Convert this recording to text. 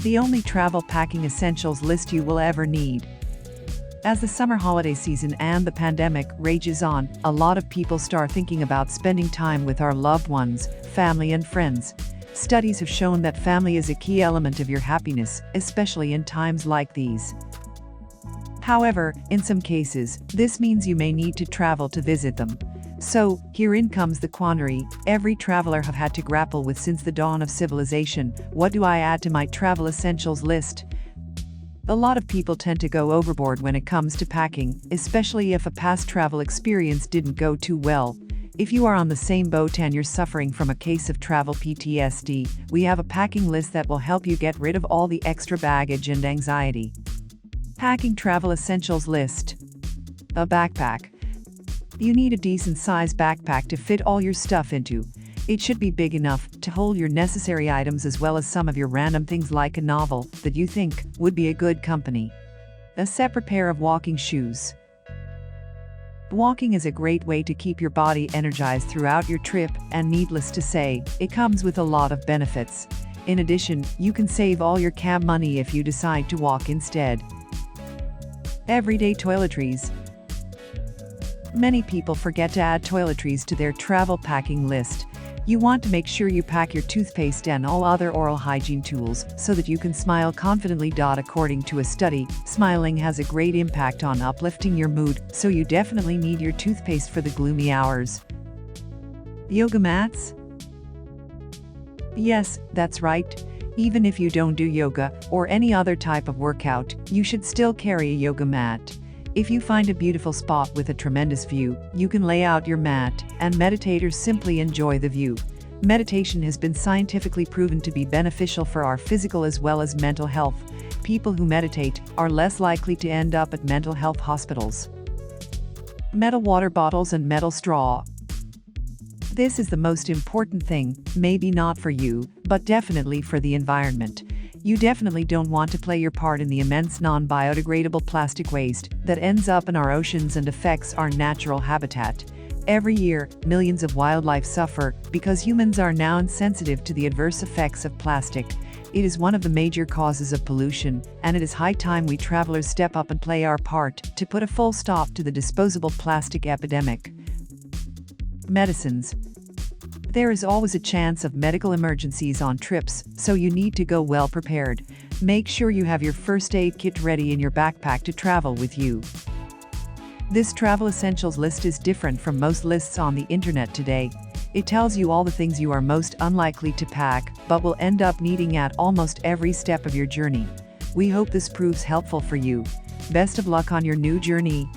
the only travel packing essentials list you will ever need. As the summer holiday season and the pandemic rages on, a lot of people start thinking about spending time with our loved ones, family and friends. Studies have shown that family is a key element of your happiness, especially in times like these. However, in some cases, this means you may need to travel to visit them. So, herein comes the quandary every traveler have had to grapple with since the dawn of civilization. What do I add to my travel essentials list? A lot of people tend to go overboard when it comes to packing, especially if a past travel experience didn't go too well. If you are on the same boat and you're suffering from a case of travel PTSD, we have a packing list that will help you get rid of all the extra baggage and anxiety. Packing travel essentials list. A backpack. You need a decent-sized backpack to fit all your stuff into. It should be big enough to hold your necessary items as well as some of your random things like a novel that you think would be a good company. A separate pair of walking shoes. Walking is a great way to keep your body energized throughout your trip, and needless to say, it comes with a lot of benefits. In addition, you can save all your cab money if you decide to walk instead. Everyday toiletries. Many people forget to add toiletries to their travel packing list. You want to make sure you pack your toothpaste and all other oral hygiene tools so that you can smile confidently. According to a study, smiling has a great impact on uplifting your mood, so you definitely need your toothpaste for the gloomy hours. Yoga mats? Yes, that's right. Even if you don't do yoga or any other type of workout, you should still carry a yoga mat. If you find a beautiful spot with a tremendous view, you can lay out your mat, and meditators simply enjoy the view. Meditation has been scientifically proven to be beneficial for our physical as well as mental health. People who meditate are less likely to end up at mental health hospitals. Metal water bottles and metal straw. This is the most important thing, maybe not for you, but definitely for the environment. You definitely don't want to play your part in the immense non-biodegradable plastic waste that ends up in our oceans and affects our natural habitat. Every year, millions of wildlife suffer because humans are now insensitive to the adverse effects of plastic. It is one of the major causes of pollution, and it is high time we travelers step up and play our part to put a full stop to the disposable plastic epidemic. Medicines. There is always a chance of medical emergencies on trips, so you need to go well prepared. Make sure you have your first aid kit ready in your backpack to travel with you. This travel essentials list is different from most lists on the internet today. It tells you all the things you are most unlikely to pack, but will end up needing at almost every step of your journey. We hope this proves helpful for you. Best of luck on your new journey.